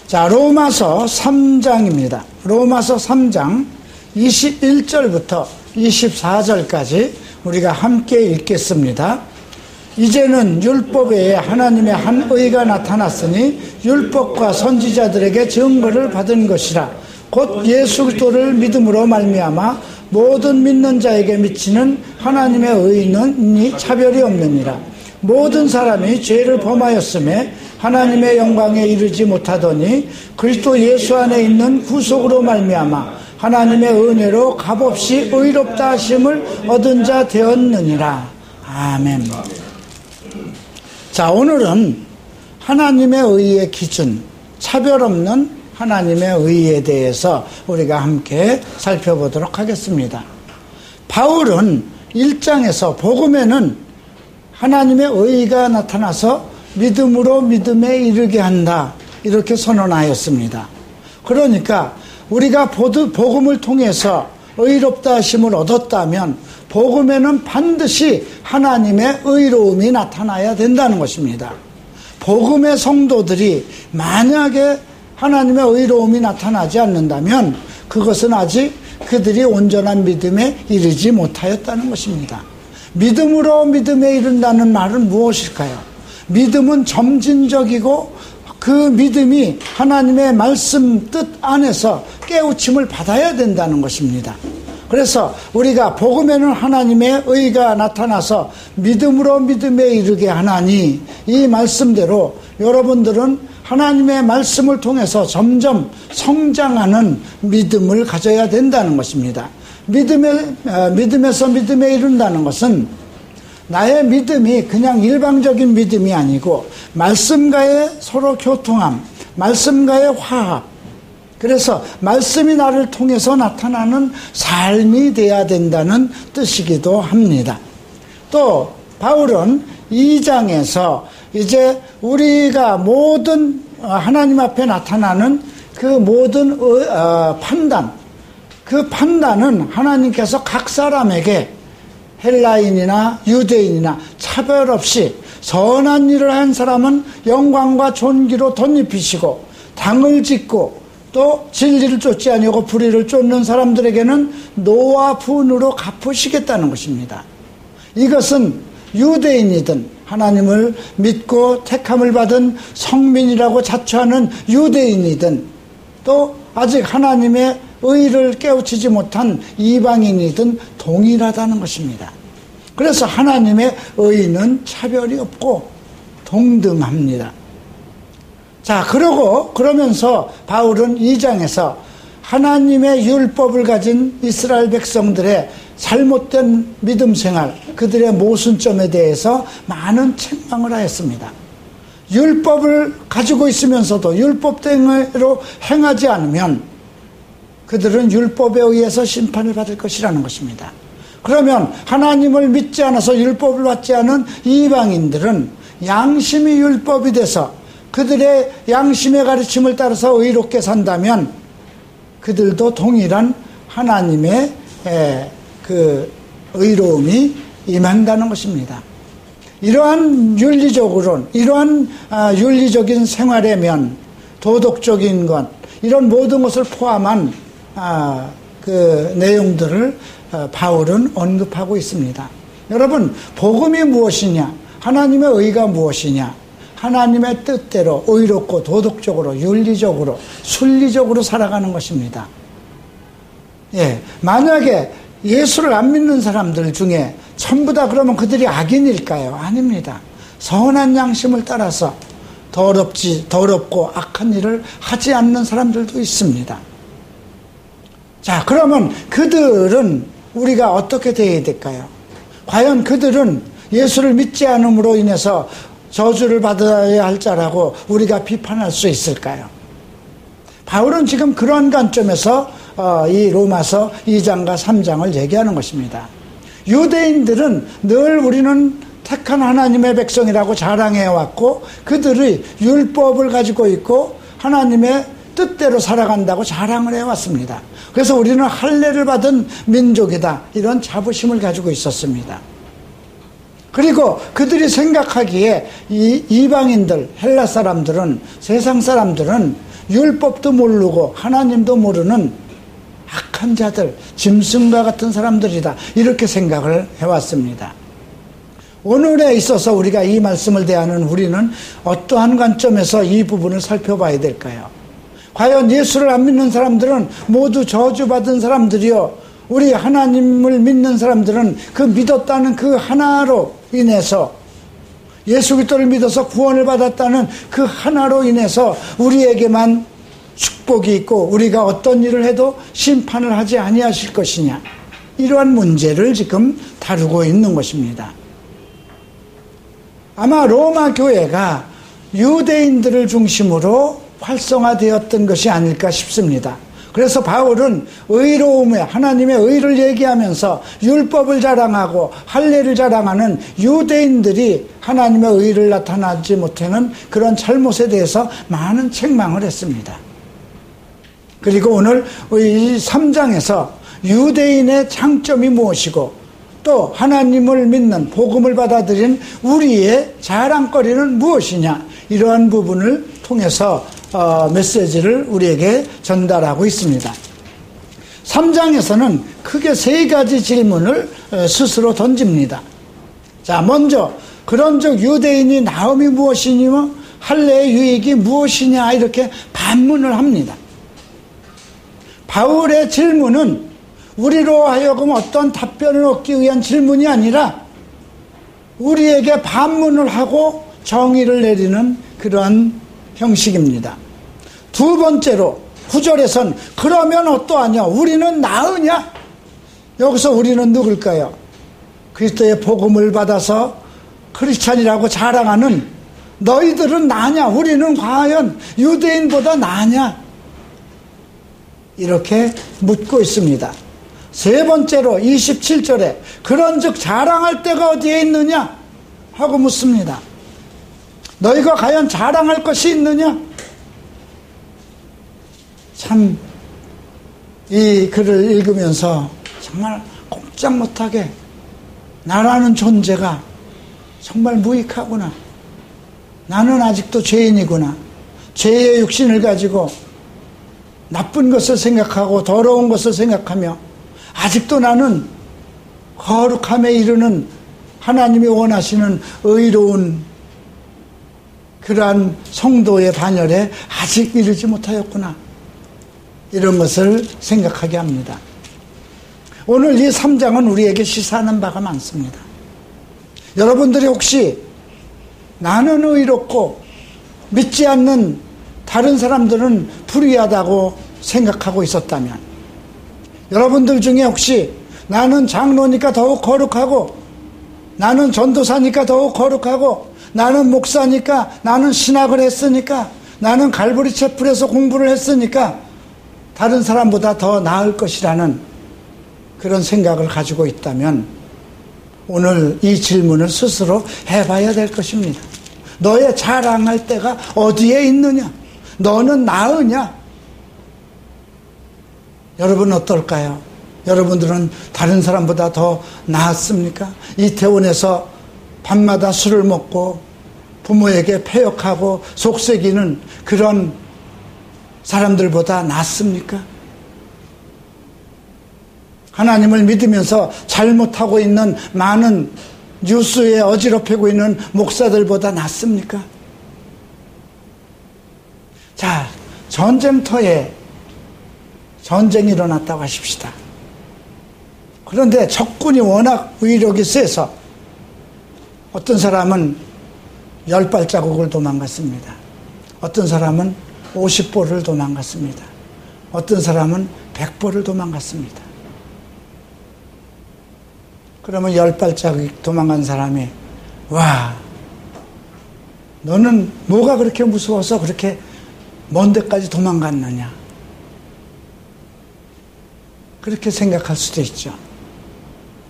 자, 로마서 3장입니다. 로마서 3장 21절부터 24절까지 우리가 함께 읽겠습니다. 이제는 율법 외에 하나님의 한 의가 나타났으니 율법과 선지자들에게 증거를 받은 것이라. 곧 예수 그리스도를 믿음으로 말미암아 모든 믿는 자에게 미치는 하나님의 의는 차별이 없느니라. 모든 사람이 죄를 범하였음에 하나님의 영광에 이르지 못하더니 그리스도 예수 안에 있는 구속으로 말미암아 하나님의 은혜로 값없이 의롭다 하심을 얻은 자 되었느니라. 아멘. 자, 오늘은 하나님의 의의 기준, 차별 없는 하나님의 의에 대해서 우리가 함께 살펴보도록 하겠습니다. 바울은 1장에서 복음에는 하나님의 의가 나타나서 믿음으로 믿음에 이르게 한다, 이렇게 선언하였습니다. 그러니까 우리가 복음을 통해서 의롭다 하심을 얻었다면 복음에는 반드시 하나님의 의로움이 나타나야 된다는 것입니다. 복음의 성도들이 만약에 하나님의 의로움이 나타나지 않는다면 그것은 아직 그들이 온전한 믿음에 이르지 못하였다는 것입니다. 믿음으로 믿음에 이른다는 말은 무엇일까요? 믿음은 점진적이고 그 믿음이 하나님의 말씀 뜻 안에서 깨우침을 받아야 된다는 것입니다. 그래서 우리가 복음에는 하나님의 의가 나타나서 믿음으로 믿음에 이르게 하나니, 이 말씀대로 여러분들은 하나님의 말씀을 통해서 점점 성장하는 믿음을 가져야 된다는 것입니다. 믿음에서 믿음에 이른다는 것은 나의 믿음이 그냥 일방적인 믿음이 아니고 말씀과의 서로 교통함, 말씀과의 화합, 그래서 말씀이 나를 통해서 나타나는 삶이 돼야 된다는 뜻이기도 합니다. 또 바울은 2장에서 이제 우리가 모든 하나님 앞에 나타나는 그 모든 판단, 그 판단은 하나님께서 각 사람에게 헬라인이나 유대인이나 차별 없이 선한 일을 한 사람은 영광과 존귀로 덧입히시고, 당을 짓고 또 진리를 쫓지 아니하고 불의를 쫓는 사람들에게는 노와 분으로 갚으시겠다는 것입니다. 이것은 유대인이든 하나님을 믿고 택함을 받은 성민이라고 자처하는 유대인이든 또 아직 하나님의 의를 깨우치지 못한 이방인이든 동일하다는 것입니다. 그래서 하나님의 의는 차별이 없고 동등합니다. 자, 그러면서 바울은 2장에서 하나님의 율법을 가진 이스라엘 백성들의 잘못된 믿음 생활, 그들의 모순점에 대해서 많은 책망을 하였습니다. 율법을 가지고 있으면서도 율법대로 행하지 않으면 그들은 율법에 의해서 심판을 받을 것이라는 것입니다. 그러면 하나님을 믿지 않아서 율법을 받지 않은 이방인들은 양심이 율법이 돼서 그들의 양심의 가르침을 따라서 의롭게 산다면 그들도 동일한 하나님의 그 의로움이 임한다는 것입니다. 이러한 윤리적인 생활의 면, 도덕적인 것, 이런 모든 것을 포함한 그 내용들을 바울은 언급하고 있습니다. 여러분, 복음이 무엇이냐? 하나님의 의가 무엇이냐? 하나님의 뜻대로 의롭고 도덕적으로, 윤리적으로, 순리적으로 살아가는 것입니다. 예, 만약에 예수를 안 믿는 사람들 중에 전부 다 그러면 그들이 악인일까요? 아닙니다. 선한 양심을 따라서 더럽고 악한 일을 하지 않는 사람들도 있습니다. 자, 그러면 그들은 우리가 어떻게 대해야 될까요? 과연 그들은 예수를 믿지 않음으로 인해서 저주를 받아야 할 자라고 우리가 비판할 수 있을까요? 바울은 지금 그런 관점에서 이 로마서 2장과 3장을 얘기하는 것입니다. 유대인들은 늘 우리는 택한 하나님의 백성이라고 자랑해왔고 그들의 율법을 가지고 있고 하나님의 뜻대로 살아간다고 자랑을 해왔습니다. 그래서 우리는 할례를 받은 민족이다, 이런 자부심을 가지고 있었습니다. 그리고 그들이 생각하기에 이 이방인들, 헬라 사람들은, 세상 사람들은 율법도 모르고 하나님도 모르는 악한 자들, 짐승과 같은 사람들이다. 이렇게 생각을 해왔습니다. 오늘에 있어서 우리가 이 말씀을 대하는 우리는 어떠한 관점에서 이 부분을 살펴봐야 될까요? 과연 예수를 안 믿는 사람들은 모두 저주받은 사람들이요, 우리 하나님을 믿는 사람들은 그 믿었다는 그 하나로 인해서, 예수 그리스도를 믿어서 구원을 받았다는 그 하나로 인해서 우리에게만 축복이 있고 우리가 어떤 일을 해도 심판을 하지 아니하실 것이냐, 이러한 문제를 지금 다루고 있는 것입니다. 아마 로마 교회가 유대인들을 중심으로 활성화되었던 것이 아닐까 싶습니다. 그래서 바울은 의로움에, 하나님의 의를 얘기하면서 율법을 자랑하고 할례를 자랑하는 유대인들이 하나님의 의를 나타나지 못하는 그런 잘못에 대해서 많은 책망을 했습니다. 그리고 오늘 이 3장에서 유대인의 장점이 무엇이고 또 하나님을 믿는 복음을 받아들인 우리의 자랑거리는 무엇이냐, 이러한 부분을 통해서 메시지를 우리에게 전달하고 있습니다. 3장에서는 크게 3가지 질문을 스스로 던집니다. 자, 먼저 그런즉 유대인이 나음이 무엇이니며 할례의 유익이 무엇이냐, 이렇게 반문을 합니다. 바울의 질문은 우리로 하여금 어떤 답변을 얻기 위한 질문이 아니라 우리에게 반문을 하고 정의를 내리는 그러한 형식입니다. 두 번째로 9절에선 그러면 어떠하냐, 우리는 나으냐. 여기서 우리는 누굴까요? 그리스도의 복음을 받아서 크리스찬이라고 자랑하는 너희들은 나냐, 우리는 과연 유대인보다 나냐, 이렇게 묻고 있습니다. 세 번째로 27절에 그런즉 자랑할 데가 어디에 있느냐 하고 묻습니다. 너희가 과연 자랑할 것이 있느냐? 참, 이 글을 읽으면서 정말 꼼짝 못하게 나라는 존재가 정말 무익하구나, 나는 아직도 죄인이구나, 죄의 육신을 가지고 나쁜 것을 생각하고 더러운 것을 생각하며 아직도 나는 거룩함에 이르는 하나님이 원하시는 의로운 그러한 성도의 반열에 아직 이르지 못하였구나, 이런 것을 생각하게 합니다. 오늘 이 3장은 우리에게 시사하는 바가 많습니다. 여러분들이 혹시 나는 의롭고 믿지 않는 다른 사람들은 불의하다고 생각하고 있었다면, 여러분들 중에 혹시 나는 장로니까 더욱 거룩하고, 나는 전도사니까 더욱 거룩하고, 나는 목사니까, 나는 신학을 했으니까, 나는 갈보리 채플에서 공부를 했으니까 다른 사람보다 더 나을 것이라는 그런 생각을 가지고 있다면 오늘 이 질문을 스스로 해봐야 될 것입니다. 너의 자랑할 데가 어디에 있느냐? 너는 나으냐? 여러분 어떨까요? 여러분들은 다른 사람보다 더 나았습니까? 이태원에서 밤마다 술을 먹고 부모에게 패역하고 속삭이는 그런 사람들보다 낫습니까? 하나님을 믿으면서 잘못하고 있는 많은 뉴스에 어지럽히고 있는 목사들보다 낫습니까? 자, 전쟁터에 전쟁이 일어났다고 하십시다. 그런데 적군이 워낙 위력이 세서 어떤 사람은 10발자국을 도망갔습니다. 어떤 사람은 50보를 도망갔습니다. 어떤 사람은 100보를 도망갔습니다. 그러면 10발자국 도망간 사람이, 와, 너는 뭐가 그렇게 무서워서 그렇게 먼 데까지 도망갔느냐, 그렇게 생각할 수도 있죠.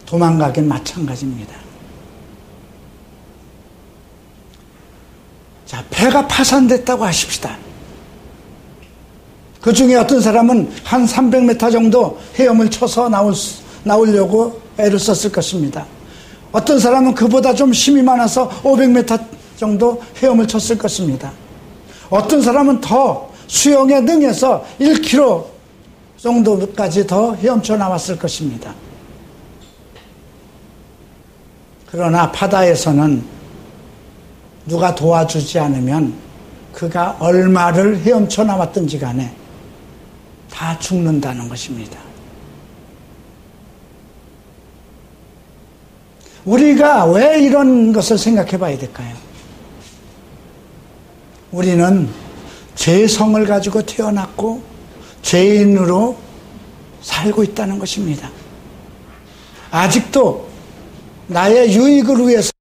도망가긴 마찬가지입니다. 자, 배가 파산됐다고 하십시다. 그 중에 어떤 사람은 한 300m 정도 헤엄을 쳐서 나오려고 애를 썼을 것입니다. 어떤 사람은 그보다 좀 힘이 많아서 500m 정도 헤엄을 쳤을 것입니다. 어떤 사람은 더 수영에 능해서 1km 정도까지 더 헤엄쳐 나왔을 것입니다. 그러나 바다에서는 누가 도와주지 않으면 그가 얼마를 헤엄쳐 나왔든지 간에 다 죽는다는 것입니다. 우리가 왜 이런 것을 생각해 봐야 될까요? 우리는 죄성을 가지고 태어났고 죄인으로 살고 있다는 것입니다. 아직도 나의 유익을 위해서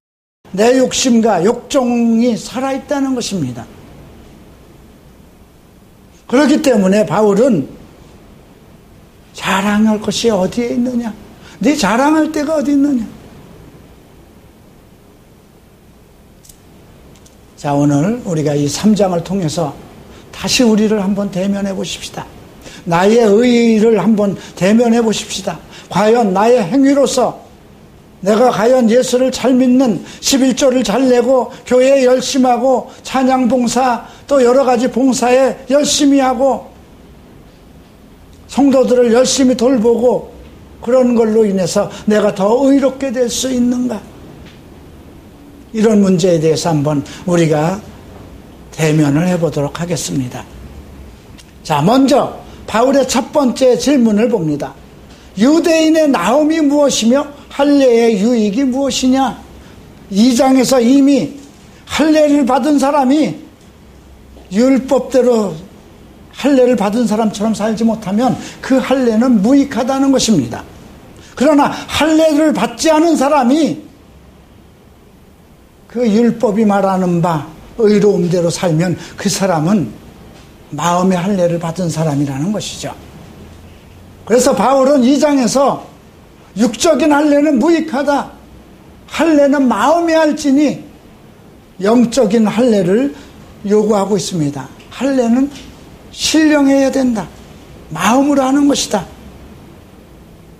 내 욕심과 욕정이 살아있다는 것입니다. 그렇기 때문에 바울은 자랑할 것이 어디에 있느냐? 네 자랑할 데가 어디 있느냐? 자, 오늘 우리가 이 3장을 통해서 다시 우리를 한번 대면해 보십시다. 나의 의의를 한번 대면해 보십시다. 과연 나의 행위로서 내가 과연 예수를 잘 믿는 11조를 잘 내고 교회에 열심히 하고 찬양 봉사 또 여러 가지 봉사에 열심히 하고 성도들을 열심히 돌보고 그런 걸로 인해서 내가 더 의롭게 될 수 있는가? 이런 문제에 대해서 한번 우리가 대면을 해보도록 하겠습니다. 자, 먼저 바울의 첫 번째 질문을 봅니다. 유대인의 나음이 무엇이며 할례의 유익이 무엇이냐? 2장에서 이미 할례를 받은 사람이 율법대로 할례를 받은 사람처럼 살지 못하면 그 할례는 무익하다는 것입니다. 그러나 할례를 받지 않은 사람이 그 율법이 말하는 바 의로움대로 살면 그 사람은 마음의 할례를 받은 사람이라는 것이죠. 그래서 바울은 2장에서 육적인 할례는 무익하다. 할례는 마음에 할지니 영적인 할례를 요구하고 있습니다. 할례는 신령해야 된다. 마음으로 하는 것이다.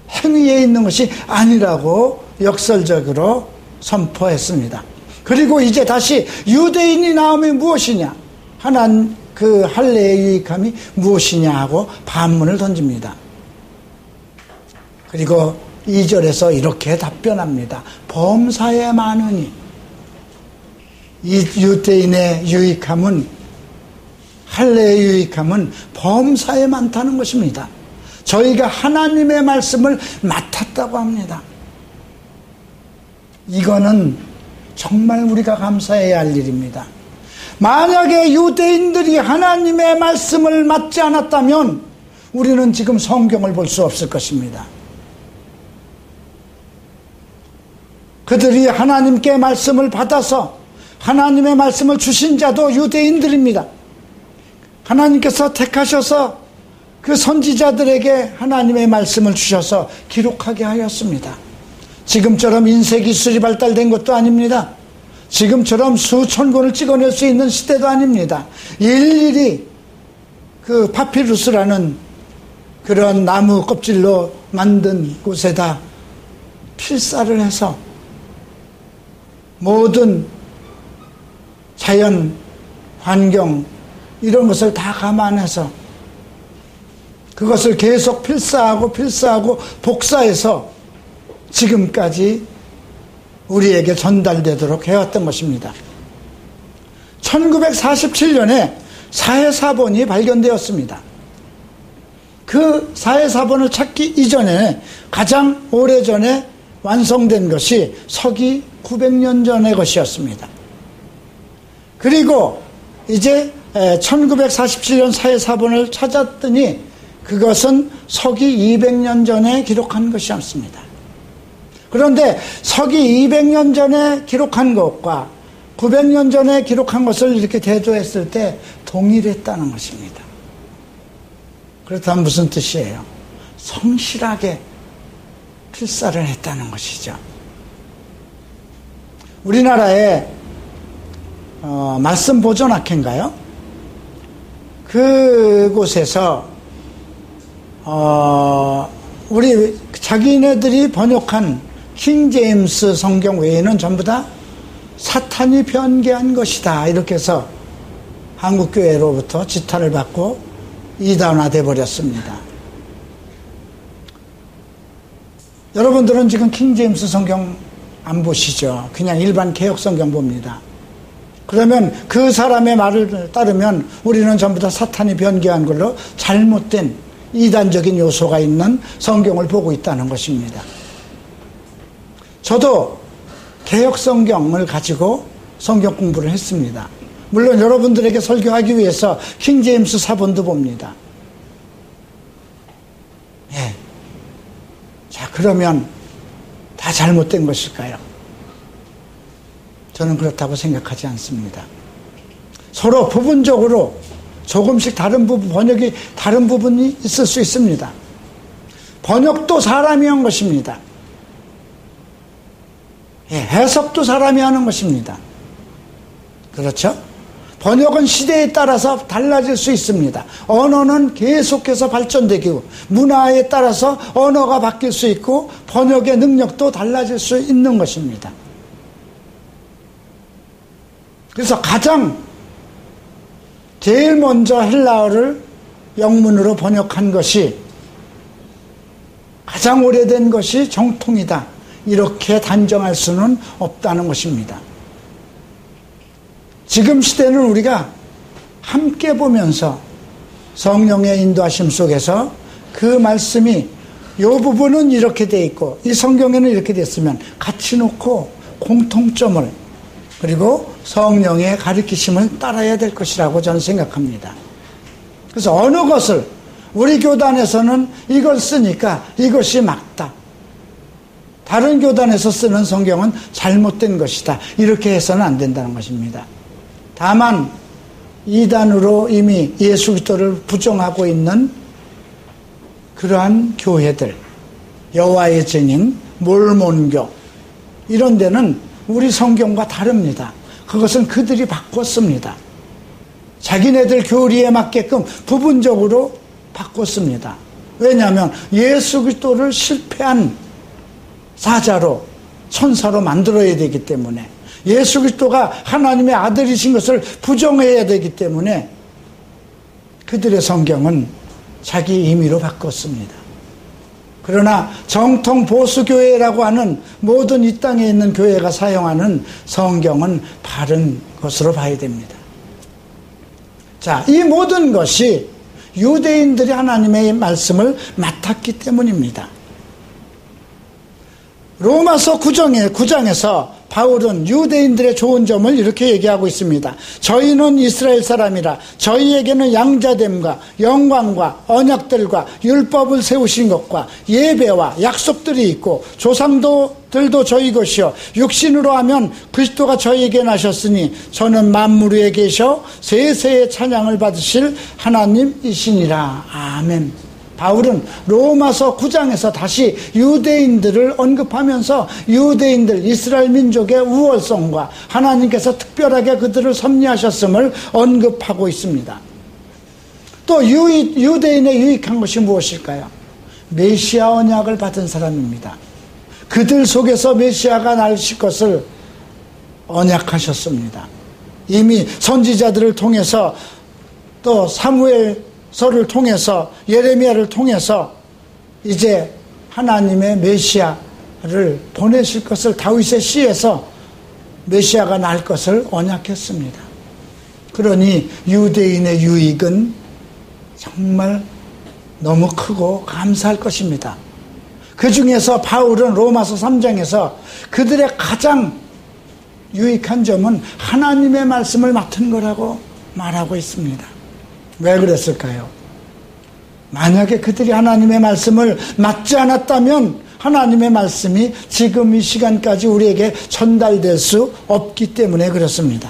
행위에 있는 것이 아니라고 역설적으로 선포했습니다. 그리고 이제 다시 유대인이 나음이 무엇이냐? 하나님 그 할례의 유익함이 무엇이냐 하고 반문을 던집니다. 그리고 2절에서 이렇게 답변합니다. 범사에 많으니. 이 유대인의 유익함은 할례의 유익함은 범사에 많다는 것입니다. 저희가 하나님의 말씀을 맡았다고 합니다. 이거는 정말 우리가 감사해야 할 일입니다. 만약에 유대인들이 하나님의 말씀을 맡지 않았다면 우리는 지금 성경을 볼 수 없을 것입니다. 그들이 하나님께 말씀을 받아서 하나님의 말씀을 주신 자도 유대인들입니다. 하나님께서 택하셔서 그 선지자들에게 하나님의 말씀을 주셔서 기록하게 하였습니다. 지금처럼 인쇄기술이 발달된 것도 아닙니다. 지금처럼 수천 권을 찍어낼 수 있는 시대도 아닙니다. 일일이 그 파피루스라는 그런 나무 껍질로 만든 곳에다 필사를 해서 모든 자연, 환경 이런 것을 다 감안해서 그것을 계속 필사하고 복사해서 지금까지 우리에게 전달되도록 해왔던 것입니다. 1947년에 사해사본이 발견되었습니다. 그 사해사본을 찾기 이전에 가장 오래전에 완성된 것이 서기 900년 전의 것이었습니다. 그리고 이제 1947년 사해사본을 찾았더니 그것은 서기 200년 전에 기록한 것이었습니다. 그런데 서기 200년 전에 기록한 것과 900년 전에 기록한 것을 이렇게 대조했을 때 동일했다는 것입니다. 그렇다면 무슨 뜻이에요? 성실하게 필사를 했다는 것이죠. 우리나라에 말씀 보존학회인가요? 그곳에서 우리 자기네들이 번역한 킹 제임스 성경 외에는 전부 다 사탄이 변개한 것이다 이렇게 해서 한국교회로부터 지탄을 받고 이단화돼 버렸습니다. 여러분들은 지금 킹제임스 성경 안 보시죠? 그냥 일반 개혁 성경 봅니다. 그러면 그 사람의 말을 따르면 우리는 전부 다 사탄이 변개한 걸로 잘못된 이단적인 요소가 있는 성경을 보고 있다는 것입니다. 저도 개혁 성경을 가지고 성경 공부를 했습니다. 물론 여러분들에게 설교하기 위해서 킹제임스 사본도 봅니다. 예. 자, 그러면 다 잘못된 것일까요? 저는 그렇다고 생각하지 않습니다. 서로 부분적으로 조금씩 다른 부분, 번역이 다른 부분이 있을 수 있습니다. 번역도 사람이 한 것입니다. 예, 해석도 사람이 하는 것입니다. 그렇죠? 번역은 시대에 따라서 달라질 수 있습니다. 언어는 계속해서 발전되고 문화에 따라서 언어가 바뀔 수 있고 번역의 능력도 달라질 수 있는 것입니다. 그래서 제일 먼저 헬라어를 영문으로 번역한 것이 가장 오래된 것이 정통이다. 이렇게 단정할 수는 없다는 것입니다. 지금 시대는 우리가 함께 보면서 성령의 인도하심 속에서 그 말씀이 이 부분은 이렇게 돼 있고 이 성경에는 이렇게 됐으면 같이 놓고 공통점을 그리고 성령의 가르치심을 따라야 될 것이라고 저는 생각합니다. 그래서 어느 것을 우리 교단에서는 이걸 쓰니까 이것이 맞다. 다른 교단에서 쓰는 성경은 잘못된 것이다. 이렇게 해서는 안 된다는 것입니다. 다만 이단으로 이미 예수 그리스도를 부정하고 있는 그러한 교회들, 여호와의 증인, 몰몬교 이런 데는 우리 성경과 다릅니다. 그것은 그들이 바꿨습니다. 자기네들 교리에 맞게끔 부분적으로 바꿨습니다. 왜냐하면 예수 그리스도를 실패한 사자로 천사로 만들어야 되기 때문에 예수 그리스도가 하나님의 아들이신 것을 부정해야 되기 때문에 그들의 성경은 자기 임의로 바꿨습니다. 그러나 정통 보수교회라고 하는 모든 이 땅에 있는 교회가 사용하는 성경은 바른 것으로 봐야 됩니다. 자, 이 모든 것이 유대인들이 하나님의 말씀을 맡았기 때문입니다. 로마서 9장에서 바울은 유대인들의 좋은 점을 이렇게 얘기하고 있습니다. 저희는 이스라엘 사람이라 저희에게는 양자됨과 영광과 언약들과 율법을 세우신 것과 예배와 약속들이 있고 조상들도 저희 것이요 육신으로 하면 그리스도가 저희에게 나셨으니 저는 만물 위에 계셔 세세의 찬양을 받으실 하나님이시니라. 아멘. 바울은 로마서 9장에서 다시 유대인들을 언급하면서 유대인들 이스라엘 민족의 우월성과 하나님께서 특별하게 그들을 섭리하셨음을 언급하고 있습니다. 또 유대인의 유익한 것이 무엇일까요? 메시아 언약을 받은 사람입니다. 그들 속에서 메시아가 나실 것을 언약하셨습니다. 이미 선지자들을 통해서 또 사무엘서를 통해서 예레미야를 통해서 이제 하나님의 메시아를 보내실 것을 다윗의 시에서 메시아가 날 것을 언약했습니다. 그러니 유대인의 유익은 정말 너무 크고 감사할 것입니다. 그 중에서 바울은 로마서 3장에서 그들의 가장 유익한 점은 하나님의 말씀을 맡은 거라고 말하고 있습니다. 왜 그랬을까요? 만약에 그들이 하나님의 말씀을 맡지 않았다면 하나님의 말씀이 지금 이 시간까지 우리에게 전달될 수 없기 때문에 그렇습니다.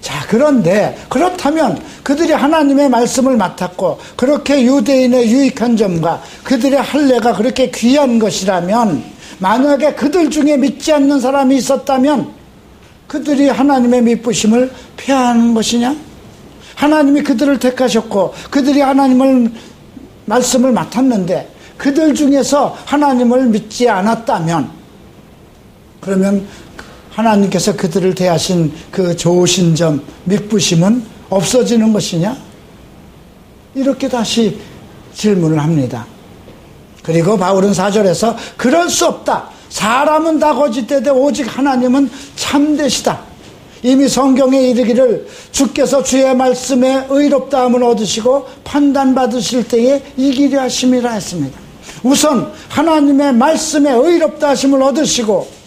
자, 그런데 그렇다면 그들이 하나님의 말씀을 맡았고 그렇게 유대인의 유익한 점과 그들의 할례가 그렇게 귀한 것이라면 만약에 그들 중에 믿지 않는 사람이 있었다면 그들이 하나님의 미쁘심을 폐하는 것이냐? 하나님이 그들을 택하셨고 그들이 하나님을 말씀을 맡았는데 그들 중에서 하나님을 믿지 않았다면 그러면 하나님께서 그들을 대하신 그 좋으신 점, 미쁘심은 없어지는 것이냐? 이렇게 다시 질문을 합니다. 그리고 바울은 4절에서 그럴 수 없다. 사람은 다 거짓되되 오직 하나님은 참되시다. 이미 성경에 이르기를 주께서 주의 말씀에 의롭다함을 얻으시고 판단받으실 때에 이기려 하심이라 했습니다. 우선 하나님의 말씀에 의롭다 하심을 얻으시고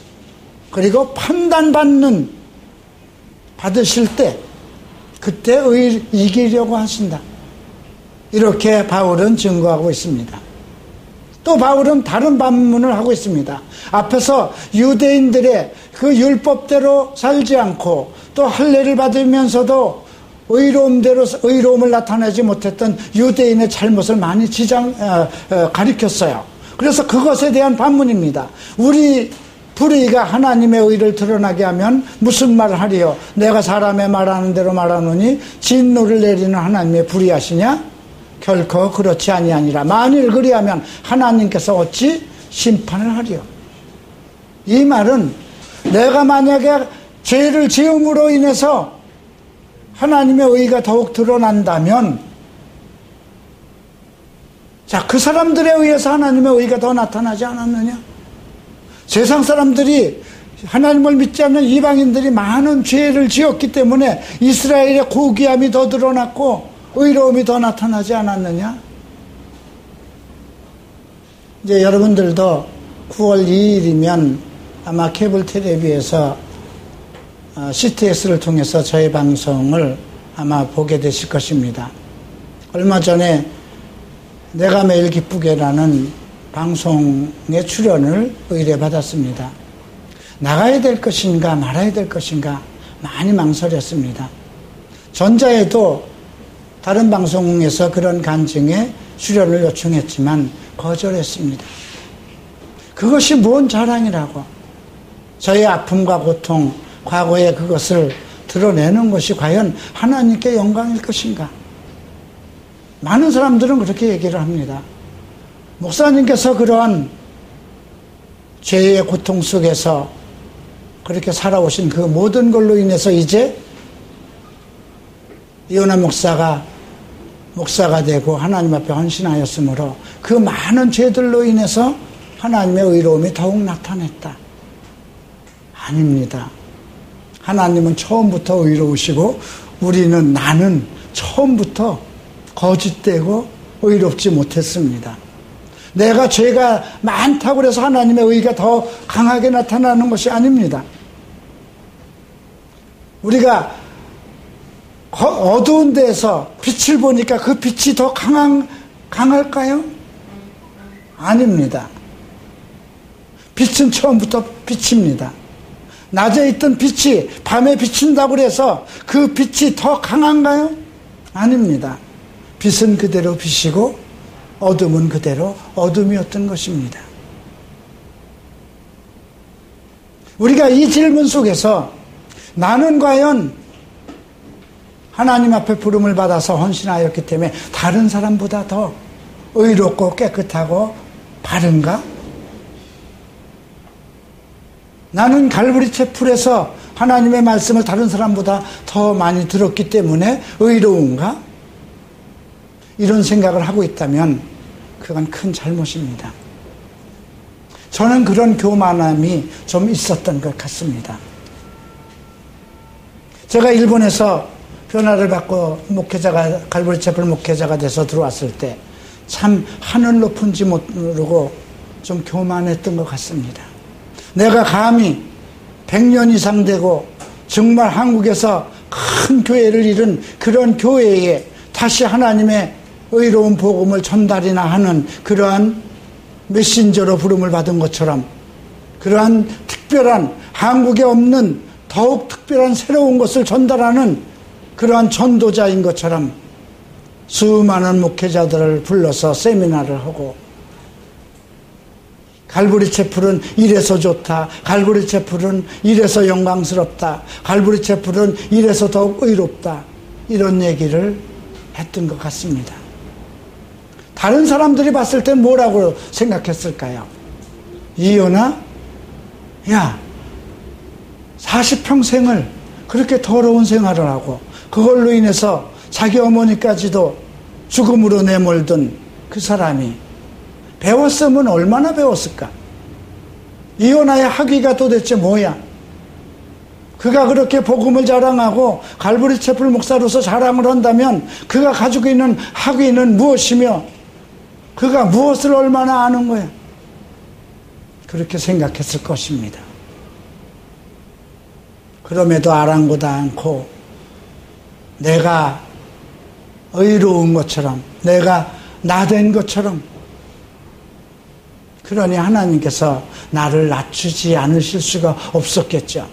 그리고 받으실 때 그때 이기려고 하신다. 이렇게 바울은 증거하고 있습니다. 또 바울은 다른 반문을 하고 있습니다. 앞에서 유대인들의 그 율법대로 살지 않고 또 할례를 받으면서도 의로움을 나타내지 못했던 유대인의 잘못을 많이 가리켰어요. 그래서 그것에 대한 반문입니다. 우리 불의가 하나님의 의를 드러나게 하면 무슨 말을 하리요? 내가 사람의 말하는 대로 말하노니 진노를 내리는 하나님의 불의하시냐? 결코 그렇지 아니하니라. 만일 그리하면 하나님께서 어찌 심판을 하리요? 이 말은 내가 만약에 죄를 지음으로 인해서 하나님의 의가 더욱 드러난다면 자, 그 사람들에 의해서 하나님의 의가 더 나타나지 않았느냐? 세상 사람들이 하나님을 믿지 않는 이방인들이 많은 죄를 지었기 때문에 이스라엘의 고귀함이 더 드러났고 의로움이 더 나타나지 않았느냐? 이제 여러분들도 9월 2일이면 아마 케이블 텔레비에서 CTS를 통해서 저희 방송을 아마 보게 되실 것입니다. 얼마 전에 내가 매일 기쁘게라는 방송에 출연을 의뢰받았습니다. 나가야 될 것인가 말아야 될 것인가 많이 망설였습니다. 전자에도 다른 방송에서 그런 간증에 출연을 요청했지만 거절했습니다. 그것이 뭔 자랑이라고. 저의 아픔과 고통, 과거에 그것을 드러내는 것이 과연 하나님께 영광일 것인가? 많은 사람들은 그렇게 얘기를 합니다. 목사님께서 그러한 죄의 고통 속에서 그렇게 살아오신 그 모든 걸로 인해서 이제 이호나 목사가 되고 하나님 앞에 헌신하였으므로 그 많은 죄들로 인해서 하나님의 의로움이 더욱 나타났다. 아닙니다. 하나님은 처음부터 의로우시고 나는 처음부터 거짓되고 의롭지 못했습니다. 내가 죄가 많다고 해서 하나님의 의가 더 강하게 나타나는 것이 아닙니다. 우리가 어두운 데에서 빛을 보니까 그 빛이 더 강할까요? 아닙니다. 빛은 처음부터 빛입니다. 낮에 있던 빛이 밤에 비친다고 해서 그 빛이 더 강한가요? 아닙니다. 빛은 그대로 빛이고 어둠은 그대로 어둠이었던 것입니다. 우리가 이 질문 속에서 나는 과연 하나님 앞에 부름을 받아서 헌신하였기 때문에 다른 사람보다 더 의롭고 깨끗하고 바른가? 나는 갈보리 채플에서 하나님의 말씀을 다른 사람보다 더 많이 들었기 때문에 의로운가? 이런 생각을 하고 있다면 그건 큰 잘못입니다. 저는 그런 교만함이 좀 있었던 것 같습니다. 제가 일본에서 변화를 받고 갈보리 채플 목회자가 돼서 들어왔을 때 참 하늘 높은지 모르고 좀 교만했던 것 같습니다. 내가 감히 100년 이상 되고 정말 한국에서 큰 교회를 이룬 그런 교회에 다시 하나님의 의로운 복음을 전달이나 하는 그러한 메신저로 부름을 받은 것처럼 그러한 특별한 한국에 없는 더욱 특별한 새로운 것을 전달하는 그러한 전도자인 것처럼 수많은 목회자들을 불러서 세미나를 하고 갈보리 채플은 이래서 좋다. 갈보리 채플은 이래서 영광스럽다. 갈보리 채플은 이래서 더욱 의롭다. 이런 얘기를 했던 것 같습니다. 다른 사람들이 봤을 때 뭐라고 생각했을까요? 이호나? 야, 40평생을 그렇게 더러운 생활을 하고 그걸로 인해서 자기 어머니까지도 죽음으로 내몰던 그 사람이 배웠으면 얼마나 배웠을까? 이요나의 학위가 도대체 뭐야? 그가 그렇게 복음을 자랑하고 갈보리 채플 목사로서 자랑을 한다면 그가 가지고 있는 학위는 무엇이며 그가 무엇을 얼마나 아는 거야? 그렇게 생각했을 것입니다. 그럼에도 아랑곳 않고 내가 의로운 것처럼 내가 나된 것처럼 그러니 하나님께서 나를 낮추지 않으실 수가 없었겠죠.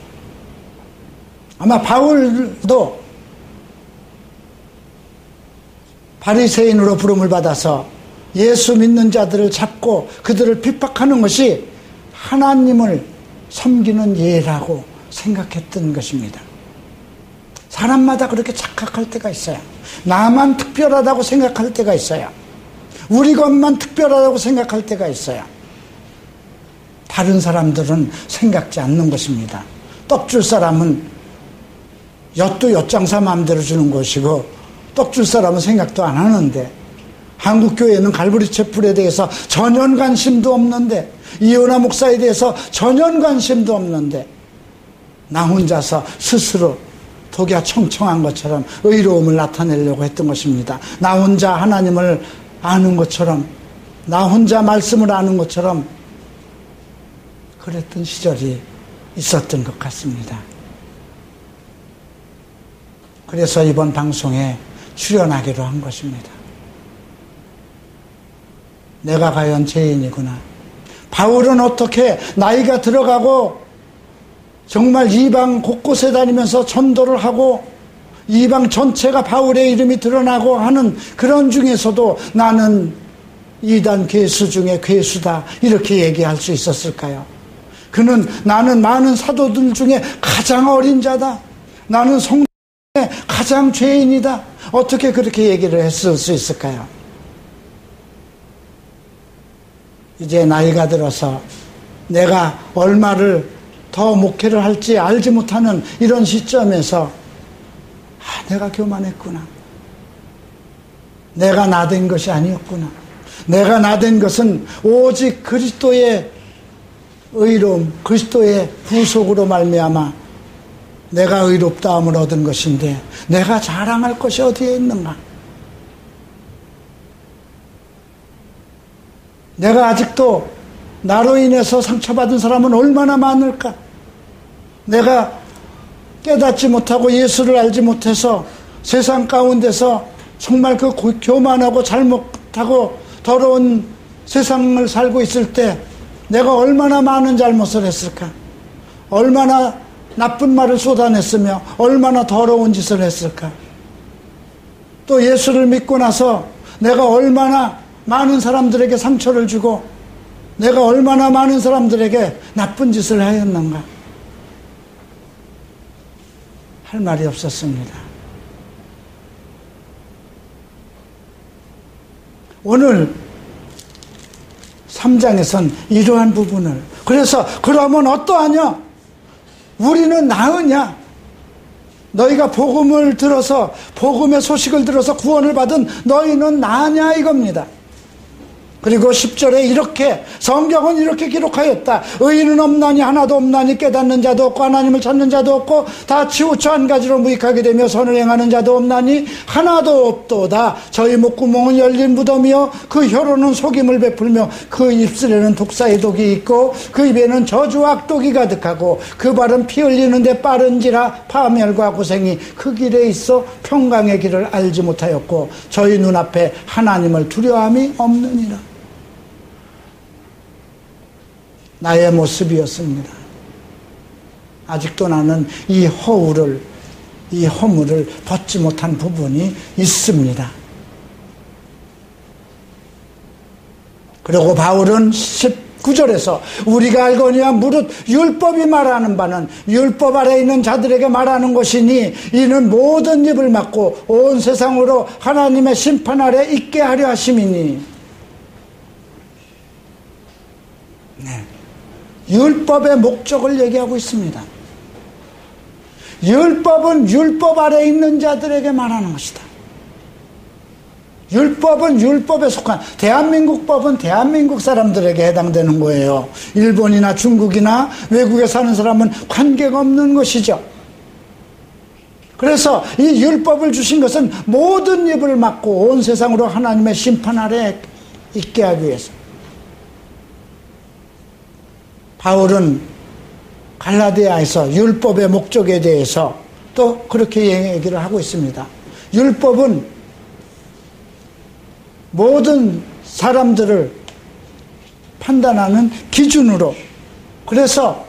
아마 바울도 바리새인으로 부름을 받아서 예수 믿는 자들을 잡고 그들을 핍박하는 것이 하나님을 섬기는 예라고 생각했던 것입니다. 사람마다 그렇게 착각할 때가 있어요. 나만 특별하다고 생각할 때가 있어요. 우리 것만 특별하다고 생각할 때가 있어요. 다른 사람들은 생각지 않는 것입니다. 떡 줄 사람은 엿도 엿장사 마음대로 주는 것이고 떡 줄 사람은 생각도 안 하는데 한국교회는 갈보리 채플에 대해서 전혀 관심도 없는데 이요나 목사에 대해서 전혀 관심도 없는데 나 혼자서 스스로 독야 청청한 것처럼 의로움을 나타내려고 했던 것입니다. 나 혼자 하나님을 아는 것처럼 나 혼자 말씀을 아는 것처럼 그랬던 시절이 있었던 것 같습니다. 그래서 이번 방송에 출연하기로 한 것입니다. 내가 과연 죄인이구나. 바울은 어떻게 나이가 들어가고 정말 이방 곳곳에 다니면서 전도를 하고 이방 전체가 바울의 이름이 드러나고 하는 그런 중에서도 나는 이단 괴수 중에 괴수다 이렇게 얘기할 수 있었을까요? 그는 나는 많은 사도들 중에 가장 어린 자다. 나는 성도 중에 가장 죄인이다. 어떻게 그렇게 얘기를 했을 수 있을까요? 이제 나이가 들어서 내가 얼마를 더 목회를 할지 알지 못하는 이런 시점에서 내가 교만했구나. 내가 나된 것이 아니었구나. 내가 나된 것은 오직 그리스도의 의로움, 그리스도의 부속으로 말미암아 내가 의롭다함을 얻은 것인데 내가 자랑할 것이 어디에 있는가? 내가 아직도 나로 인해서 상처받은 사람은 얼마나 많을까? 내가 깨닫지 못하고 예수를 알지 못해서 세상 가운데서 정말 그 교만하고 잘못하고 더러운 세상을 살고 있을 때 내가 얼마나 많은 잘못을 했을까? 얼마나 나쁜 말을 쏟아냈으며 얼마나 더러운 짓을 했을까? 또 예수를 믿고 나서 내가 얼마나 많은 사람들에게 상처를 주고 내가 얼마나 많은 사람들에게 나쁜 짓을 하였는가? 할 말이 없었습니다. 오늘 3장에선 이러한 부분을 그래서 그러면 어떠하냐? 우리는 나으냐? 너희가 복음을 들어서 복음의 소식을 들어서 구원을 받은 너희는 나으냐 이겁니다. 그리고 10절에 이렇게 성경은 이렇게 기록하였다. 의인은 없나니 하나도 없나니 깨닫는 자도 없고 하나님을 찾는 자도 없고 다 치우쳐 한 가지로 무익하게 되며 선을 행하는 자도 없나니 하나도 없도다. 저희 목구멍은 열린 무덤이요 그 혀로는 속임을 베풀며 그 입술에는 독사의 독이 있고 그 입에는 저주와 악독이 가득하고 그 발은 피 흘리는데 빠른지라 파멸과 고생이 그 길에 있어 평강의 길을 알지 못하였고 저희 눈앞에 하나님을 두려움이 없느니라. 나의 모습이었습니다. 아직도 나는 이 허물을 벗지 못한 부분이 있습니다. 그리고 바울은 19절에서 우리가 알거니와 무릇 율법이 말하는 바는 율법 아래 있는 자들에게 말하는 것이니 이는 모든 입을 막고 온 세상으로 하나님의 심판 아래 있게 하려 하심이니. 네. 율법의 목적을 얘기하고 있습니다. 율법은 율법 아래 있는 자들에게 말하는 것이다. 율법은 율법에 속한, 대한민국 법은 대한민국 사람들에게 해당되는 거예요. 일본이나 중국이나 외국에 사는 사람은 관계가 없는 것이죠. 그래서 이 율법을 주신 것은 모든 입을 막고 온 세상으로 하나님의 심판 아래 있게 하기 위해서. 바울은 갈라디아에서 율법의 목적에 대해서 또 그렇게 얘기를 하고 있습니다. 율법은 모든 사람들을 판단하는 기준으로, 그래서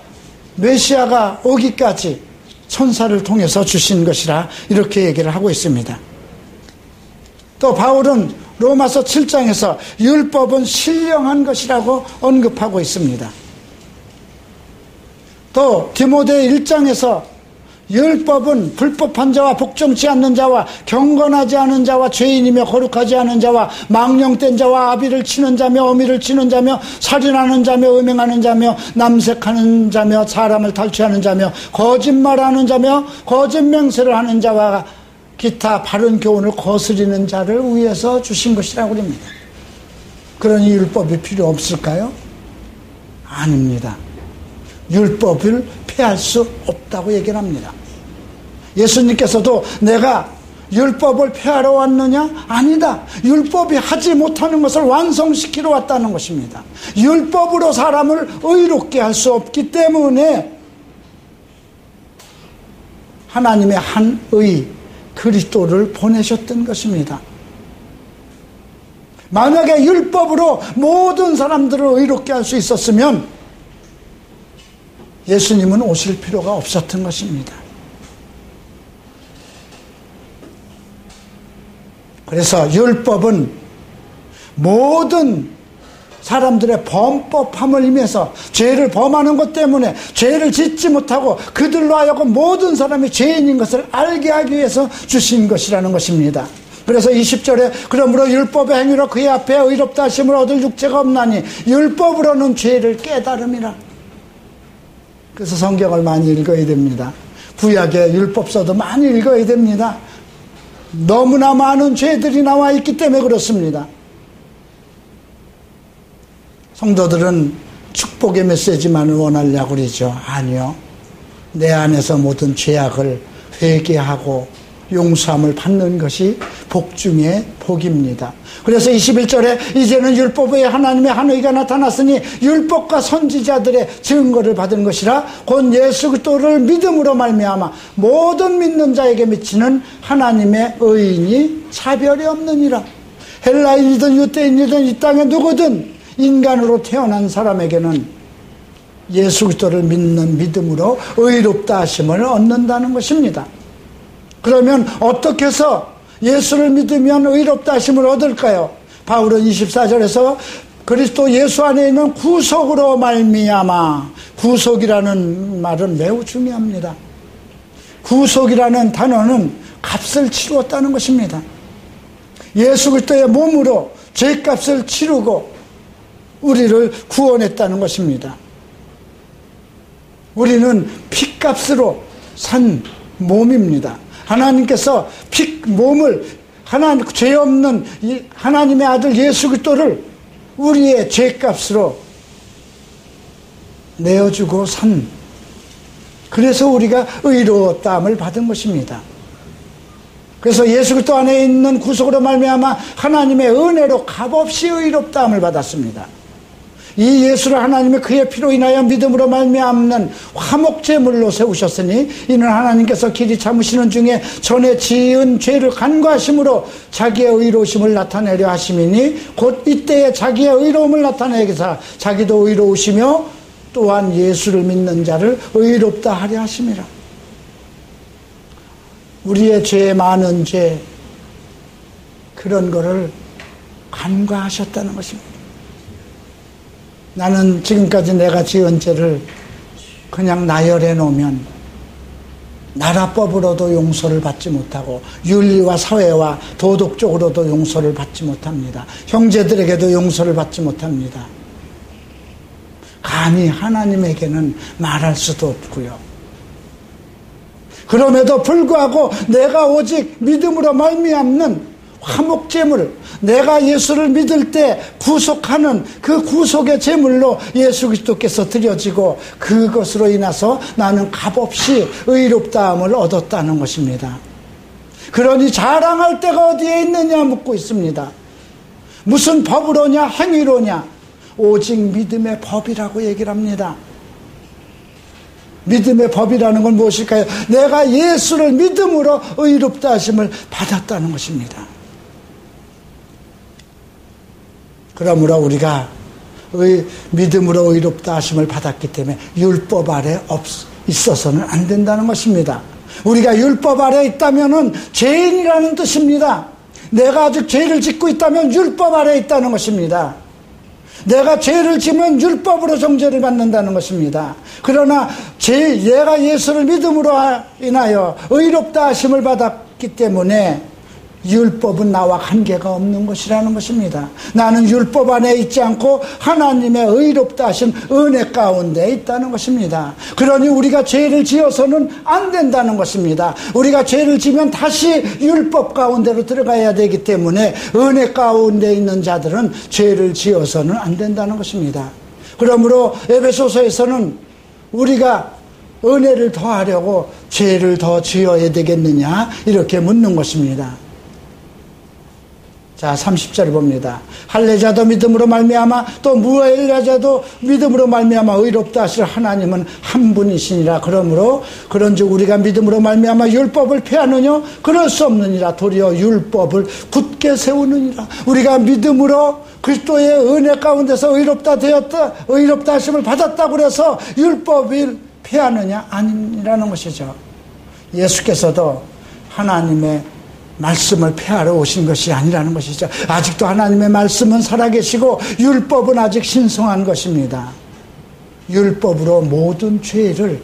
메시아가 오기까지 천사를 통해서 주신 것이라 이렇게 얘기를 하고 있습니다. 또 바울은 로마서 7장에서 율법은 신령한 것이라고 언급하고 있습니다. 또 디모데 1장에서 율법은 불법한 자와 복종치 않는 자와 경건하지 않은 자와 죄인이며 거룩하지 않은 자와 망령된 자와 아비를 치는 자며 어미를 치는 자며 살인하는 자며 음행하는 자며 남색하는 자며 사람을 탈취하는 자며 거짓말하는 자며 거짓 맹세를 하는 자와 기타 바른 교훈을 거스리는 자를 위해서 주신 것이라고 합니다. 그러니 율법이 필요 없을까요? 아닙니다. 율법을 폐할 수 없다고 얘기를 합니다. 예수님께서도 내가 율법을 폐하러 왔느냐? 아니다. 율법이 하지 못하는 것을 완성시키러 왔다는 것입니다. 율법으로 사람을 의롭게 할 수 없기 때문에 하나님의 한 의 그리스도를 보내셨던 것입니다. 만약에 율법으로 모든 사람들을 의롭게 할 수 있었으면 예수님은 오실 필요가 없었던 것입니다. 그래서 율법은 모든 사람들의 범법함을 임해서 죄를 범하는 것 때문에 죄를 짓지 못하고 그들로 하여금 모든 사람이 죄인인 것을 알게 하기 위해서 주신 것이라는 것입니다. 그래서 20절에 그러므로 율법의 행위로 그의 앞에 의롭다 하심을 얻을 육체가 없나니 율법으로는 죄를 깨달음이라. 그래서 성경을 많이 읽어야 됩니다. 구약의 율법서도 많이 읽어야 됩니다. 너무나 많은 죄들이 나와 있기 때문에 그렇습니다. 성도들은 축복의 메시지만을 원하려고 그러죠. 아니요. 내 안에서 모든 죄악을 회개하고 용서함을 받는 것이 복 중에 복입니다. 그래서 21절에 이제는 율법에 하나님의 한 의가 나타났으니 율법과 선지자들의 증거를 받은 것이라 곧 예수 그리스도를 믿음으로 말미암아 모든 믿는 자에게 미치는 하나님의 의인이 차별이 없느니라. 헬라인이든 유대인이든 이 땅에 누구든 인간으로 태어난 사람에게는 예수 그리스도를 믿는 믿음으로 의롭다 하심을 얻는다는 것입니다. 그러면 어떻게 해서 예수를 믿으면 의롭다 하심을 얻을까요? 바울은 24절에서 그리스도 예수 안에 있는 구속으로 말미암아, 구속이라는 말은 매우 중요합니다. 구속이라는 단어는 값을 치루었다는 것입니다. 예수 그리스도의 몸으로 죄값을 치르고 우리를 구원했다는 것입니다. 우리는 피값으로 산 몸입니다. 하나님께서 몸을 죄 없는 하나님의 아들 예수 그리스도를 우리의 죄값으로 내어주고 산, 그래서 우리가 의로웠다함을 받은 것입니다. 그래서 예수 그리스도 안에 있는 구속으로 말미암아 하나님의 은혜로 값없이 의롭다함을 받았습니다. 이 예수를 하나님의 그의 피로 인하여 믿음으로 말미암는 화목제물로 세우셨으니 이는 하나님께서 길이 참으시는 중에 전에 지은 죄를 간과하심으로 자기의 의로우심을 나타내려 하심이니 곧 이때에 자기의 의로움을 나타내기사 자기도 의로우시며 또한 예수를 믿는 자를 의롭다 하려 하심이라. 우리의 죄, 많은 죄, 그런 거를 간과하셨다는 것입니다. 나는 지금까지 내가 지은 죄를 그냥 나열해 놓으면 나라법으로도 용서를 받지 못하고 윤리와 사회와 도덕적으로도 용서를 받지 못합니다. 형제들에게도 용서를 받지 못합니다. 감히 하나님에게는 말할 수도 없고요. 그럼에도 불구하고 내가 오직 믿음으로 말미암는 화목제물, 내가 예수를 믿을 때 구속하는 그 구속의 제물로 예수 그리스도께서 드려지고 그것으로 인해서 나는 값없이 의롭다함을 얻었다는 것입니다. 그러니 자랑할 데가 어디에 있느냐 묻고 있습니다. 무슨 법으로냐 행위로냐, 오직 믿음의 법이라고 얘기를 합니다. 믿음의 법이라는 건 무엇일까요? 내가 예수를 믿음으로 의롭다 하심을 받았다는 것입니다. 그러므로 우리가 믿음으로 의롭다 하심을 받았기 때문에 율법 아래 있어서는 안 된다는 것입니다. 우리가 율법 아래 있다면 죄인이라는 뜻입니다. 내가 아직 죄를 짓고 있다면 율법 아래 있다는 것입니다. 내가 죄를 지면 율법으로 정죄를 받는다는 것입니다. 그러나 내가 예수를 믿음으로 인하여 의롭다 하심을 받았기 때문에 율법은 나와 관계가 없는 것이라는 것입니다. 나는 율법 안에 있지 않고 하나님의 의롭다 하신 은혜 가운데 있다는 것입니다. 그러니 우리가 죄를 지어서는 안 된다는 것입니다. 우리가 죄를 지면 다시 율법 가운데로 들어가야 되기 때문에 은혜 가운데 있는 자들은 죄를 지어서는 안 된다는 것입니다. 그러므로 에베소서에서는 우리가 은혜를 더하려고 죄를 더 지어야 되겠느냐 이렇게 묻는 것입니다. 자, 30절을 봅니다. 할례자도 믿음으로 말미암아 또 무할례자도 믿음으로 말미암아 의롭다 하실 하나님은 한 분이시니라. 그러므로 그런즉 우리가 믿음으로 말미암아 율법을 폐하느냐? 그럴 수 없느니라. 도리어 율법을 굳게 세우느니라. 우리가 믿음으로 그리스도의 은혜 가운데서 의롭다 하심을 받았다고 해서 율법을 폐하느냐? 아니라는 것이죠. 예수께서도 하나님의 말씀을 폐하러 오신 것이 아니라는 것이죠. 아직도 하나님의 말씀은 살아계시고 율법은 아직 신성한 것입니다. 율법으로 모든 죄를,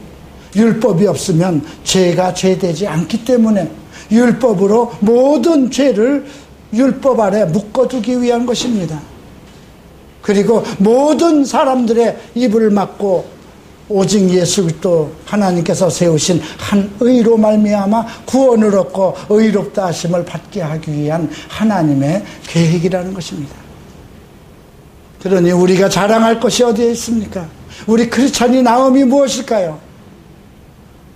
율법이 없으면 죄가 죄되지 않기 때문에 율법으로 모든 죄를 율법 아래 묶어두기 위한 것입니다. 그리고 모든 사람들의 입을 막고 오직 예수 그리스도 하나님께서 세우신 한 의로 말미암아 구원을 얻고 의롭다 하심을 받게 하기 위한 하나님의 계획이라는 것입니다. 그러니 우리가 자랑할 것이 어디에 있습니까? 우리 크리스찬이 나음이 무엇일까요?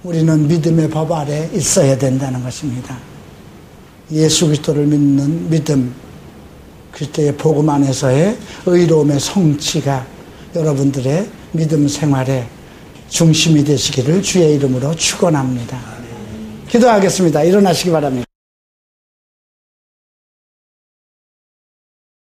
우리는 믿음의 법 아래 있어야 된다는 것입니다. 예수 그리스도를 믿는 믿음, 그리스도의 복음 안에서의 의로움의 성취가 여러분들의 믿음 생활의 중심이 되시기를 주의 이름으로 축원합니다. 기도하겠습니다. 일어나시기 바랍니다.